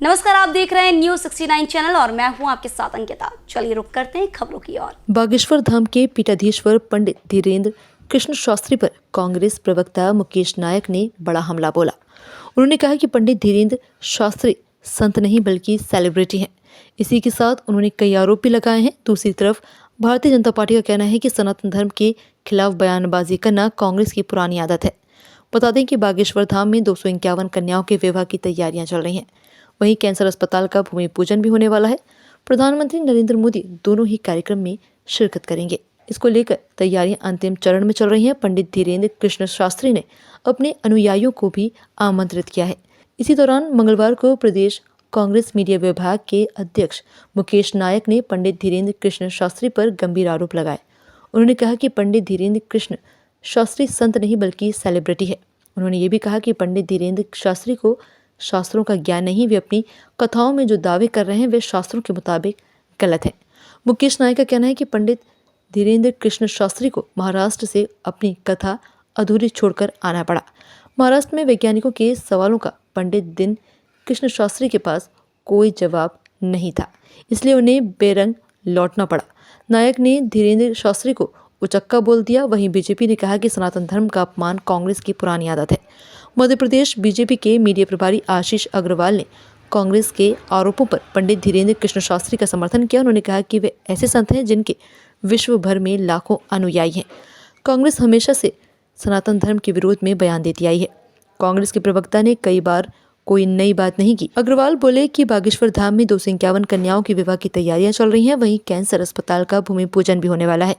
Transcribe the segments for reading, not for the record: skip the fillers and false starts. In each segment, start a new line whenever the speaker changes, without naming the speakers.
नमस्कार, आप देख रहे हैं न्यूज 69 चैनल और मैं हूं आपके साथ अंकिता। चलिए रुक करते हैं खबरों की ओर।
बागेश्वर धाम के पीठाधीश्वर पंडित धीरेन्द्र कृष्ण शास्त्री पर कांग्रेस प्रवक्ता मुकेश नायक ने बड़ा हमला बोला। उन्होंने कहा कि पंडित धीरेन्द्र शास्त्री संत नहीं बल्कि सेलिब्रिटी हैं। इसी के साथ उन्होंने कई आरोप भी लगाए हैं। दूसरी तरफ भारतीय जनता पार्टी का कहना है कि सनातन धर्म के खिलाफ बयानबाजी करना कांग्रेस की पुरानी आदत है। बता दें कि बागेश्वर धाम में 251 कन्याओं के विवाह की तैयारियां चल रही हैं। वहीं कैंसर अस्पताल का भूमि पूजन भी होने वाला है। प्रधानमंत्री नरेंद्र मोदी दोनों ही कार्यक्रम में शिरकत करेंगे। इसको लेकर तैयारियां अंतिम चरण में चल रही हैं। पंडित धीरेन्द्र कृष्ण शास्त्री ने अपने अनुयायियों को भी आमंत्रित किया है। इसी दौरान मंगलवार को प्रदेश कांग्रेस मीडिया विभाग के अध्यक्ष मुकेश नायक ने पंडित धीरेन्द्र कृष्ण शास्त्री पर गंभीर आरोप लगाए। उन्होंने कहा कि पंडित धीरेन्द्र कृष्ण शास्त्री संत नहीं बल्कि सेलिब्रिटी है। उन्होंने ये भी कहा कि पंडित धीरेन्द्र शास्त्री को शास्त्रों का ज्ञान नहीं, वे अपनी कथाओं में जो दावे कर रहे हैं वे शास्त्रों के मुताबिक गलत है। मुकेश नायक का कहना है कि पंडित धीरेन्द्र कृष्ण शास्त्री को महाराष्ट्र से अपनी कथा अधूरी छोड़कर आना पड़ा। महाराष्ट्र में वैज्ञानिकों के सवालों का पंडित दिन कृष्ण शास्त्री के पास कोई जवाब नहीं था, इसलिए उन्हें बेरंग लौटना पड़ा। नायक ने धीरेन्द्र शास्त्री को उचक्का बोल दिया। वहीं बीजेपी ने कहा कि सनातन धर्म का अपमान कांग्रेस की पुरानी आदत है। मध्य प्रदेश बीजेपी के मीडिया प्रभारी आशीष अग्रवाल ने कांग्रेस के आरोपों पर पंडित धीरेन्द्र कृष्ण शास्त्री का समर्थन किया। उन्होंने कहा कि वे ऐसे संत हैं जिनके विश्व भर में लाखों अनुयायी हैं। कांग्रेस हमेशा से सनातन धर्म के विरोध में बयान देती आई है। कांग्रेस के प्रवक्ता ने कई बार कोई नई बात नहीं की। अग्रवाल बोले कि बागेश्वर धाम में 251 कन्याओं के विवाह की तैयारियां चल रही हैं। वहीं कैंसर अस्पताल का भूमि पूजन भी होने वाला है।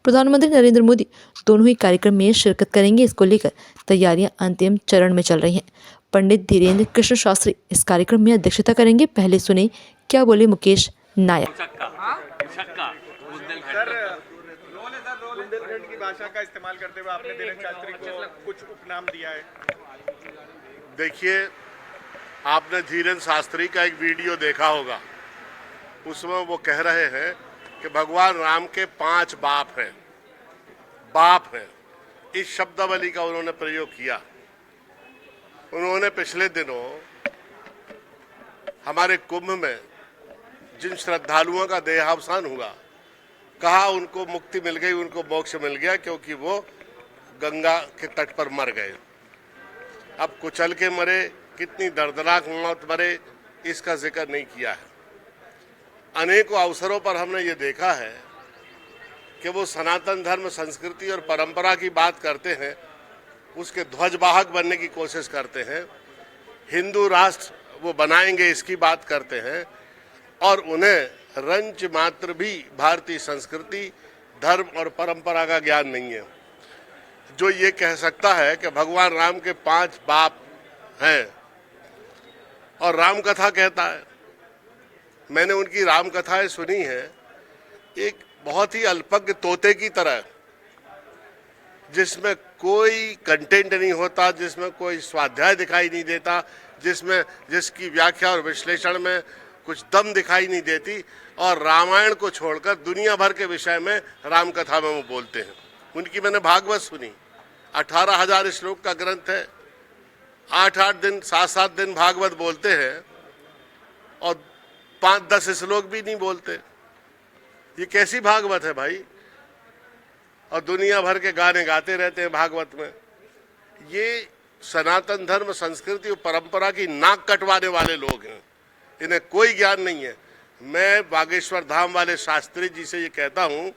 प्रधानमंत्री नरेंद्र मोदी दोनों ही कार्यक्रम में शिरकत करेंगे। इसको लेकर तैयारियां अंतिम चरण में चल रही हैं। पंडित धीरेन्द्र कृष्ण शास्त्री इस कार्यक्रम में अध्यक्षता करेंगे। पहले सुने क्या बोले मुकेश नायक।
बुंदेलखंड की भाषा का इस्तेमाल करते हुए आपने धीरेन्द्र शास्त्री को कुछ उपनाम दिया है।
देखिए, आपने धीरेन्द्र शास्त्री का एक वीडियो देखा होगा। उसमें वो कह रहे हैं कि भगवान राम के 5 बाप हैं। बाप हैं, इस शब्दावली का उन्होंने प्रयोग किया। उन्होंने पिछले दिनों हमारे कुंभ में जिन श्रद्धालुओं का देहावसान हुआ, कहा उनको मुक्ति मिल गई, उनको मोक्ष मिल गया क्योंकि वो गंगा के तट पर मर गए। अब कुचल के मरे, कितनी दर्दनाक मौत मरे, इसका जिक्र नहीं किया है। अनेकों अवसरों पर हमने ये देखा है कि वो सनातन धर्म, संस्कृति और परंपरा की बात करते हैं, उसके ध्वजवाहक बनने की कोशिश करते हैं। हिंदू राष्ट्र वो बनाएंगे इसकी बात करते हैं और उन्हें रंच मात्र भी भारतीय संस्कृति, धर्म और परंपरा का ज्ञान नहीं है। जो ये कह सकता है कि भगवान राम के 5 बाप हैं और राम कथा कहता है, मैंने उनकी राम कथाएं सुनी है, एक बहुत ही अल्पज्ञ तोते की तरह, जिसमें कोई कंटेंट नहीं होता, जिसमें कोई स्वाध्याय दिखाई नहीं देता, जिसकी व्याख्या और विश्लेषण में कुछ दम दिखाई नहीं देती, और रामायण को छोड़कर दुनिया भर के विषय में राम कथा में वो बोलते हैं। उनकी मैंने भागवत सुनी, 18,000 श्लोक का ग्रंथ है। 8-8 दिन, 7-7 दिन भागवत बोलते हैं और 5-10 श्लोक भी नहीं बोलते। ये कैसी भागवत है भाई? और दुनिया भर के गाने गाते रहते हैं भागवत में। ये सनातन धर्म, संस्कृति और परंपरा की नाक कटवाने वाले लोग हैं, इन्हें कोई ज्ञान नहीं है। मैं बागेश्वर धाम वाले शास्त्री जी से ये कहता हूं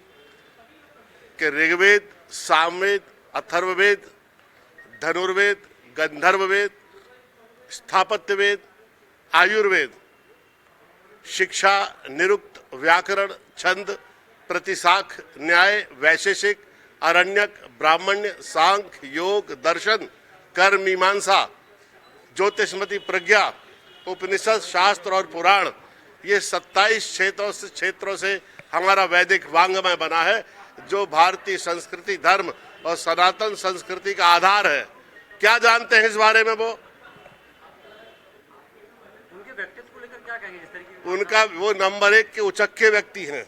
कि ऋग्वेद, सामवेद, अथर्ववेद, धनुर्वेद, गंधर्ववेद, स्थापत्यवेद, आयुर्वेद, शिक्षा, निरुक्त, व्याकरण, छंद, प्रतिशाख, न्याय, वैशेषिक, अरण्यक, ब्राह्मण्य, सांख्य, योग, दर्शन, कर्म, मीमांसा, ज्योतिषमती प्रज्ञा, उपनिषद, शास्त्र और पुराण, ये 27 क्षेत्रों से हमारा वैदिक वांग्मय बना है, जो भारतीय संस्कृति, धर्म और सनातन संस्कृति का आधार है। क्या जानते हैं इस बारे में? वो
उनके व्यक्तित्व को लेकर क्या कहेंगे? जिस तरीके
उनका वो नंबर 1 के उचक्के व्यक्ति हैं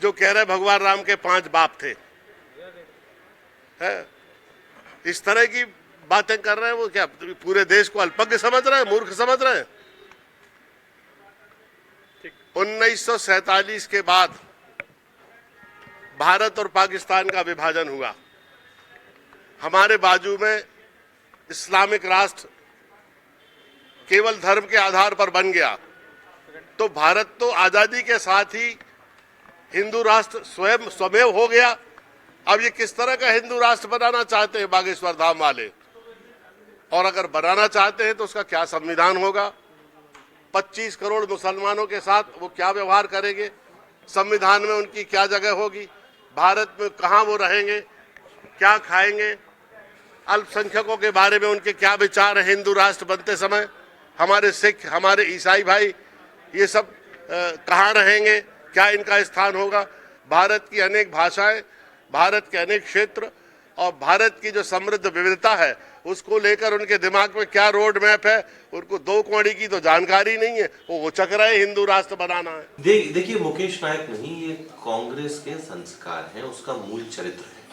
जो कह रहे भगवान राम के 5 बाप थे। है इस तरह की बातें कर रहे हैं। वो क्या पूरे देश को अल्पज्ञ समझ रहे हैं, मूर्ख समझ रहे हैं? 1947 के बाद भारत और पाकिस्तान का विभाजन हुआ। हमारे बाजू में इस्लामिक राष्ट्र केवल धर्म के आधार पर बन गया, तो भारत तो आजादी के साथ ही हिंदू राष्ट्र स्वयं हो गया। अब ये किस तरह का हिंदू राष्ट्र बनाना चाहते हैं बागेश्वर धाम वाले, और अगर बनाना चाहते हैं तो उसका क्या संविधान होगा? 25 करोड़ मुसलमानों के साथ वो क्या व्यवहार करेंगे? संविधान में उनकी क्या जगह होगी? भारत में कहाँ वो रहेंगे, क्या खाएंगे? अल्पसंख्यकों के बारे में उनके क्या विचार हैं हिंदू राष्ट्र बनते समय? हमारे सिख, हमारे ईसाई भाई, ये सब कहाँ रहेंगे? क्या इनका स्थान होगा? भारत की अनेक भाषाएं, भारत के अनेक क्षेत्र और भारत की जो समृद्ध विविधता है, उसको लेकर उनके दिमाग में क्या रोड मैप है? उनको दो कौड़ी की तो जानकारी नहीं है, वो उचक रहे हिंदू राष्ट्र बनाना है।
देखिए, मुकेश नायक नहीं, ये कांग्रेस के संस्कार हैं, उसका मूल चरित्र है।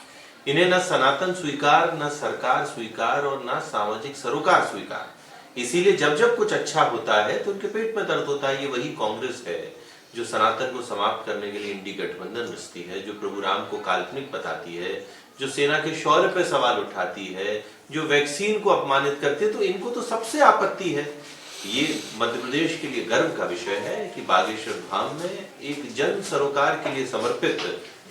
इन्हें न सनातन स्वीकार, न सरकार स्वीकार और न सामाजिक सरोकार स्वीकार। इसीलिए जब जब कुछ अच्छा होता है तो उनके पेट में दर्द होता है। ये वही कांग्रेस है जो सनातन को समाप्त करने के लिए इंडी गठबंधन रचती है, जो प्रभु राम को काल्पनिक बताती है, जो सेना के शौर्य पे सवाल उठाती है, जो वैक्सीन को अपमानित करती है। तो इनको तो सबसे आपत्ति है। ये मध्य प्रदेश के लिए गर्व का विषय है कि बागेश्वर धाम में एक जन सरोकार के लिए समर्पित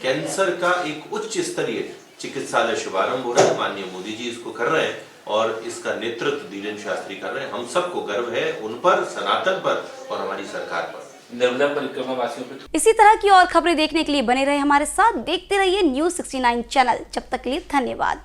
कैंसर का एक उच्च स्तरीय चिकित्सालय शुभारंभ हो रहा है। माननीय मोदी जी इसको कर रहे हैं और इसका नेतृत्व धीरेन्द्र शास्त्री कर रहे हैं। हम सबको गर्व है उन पर, सनातन पर और हमारी सरकार पर।
नर्मदा परिक्रमा वासियों पर
इसी तरह की और खबरें देखने के लिए बने रहे हमारे साथ। देखते रहिए News 69 चैनल। जब तक के लिए धन्यवाद।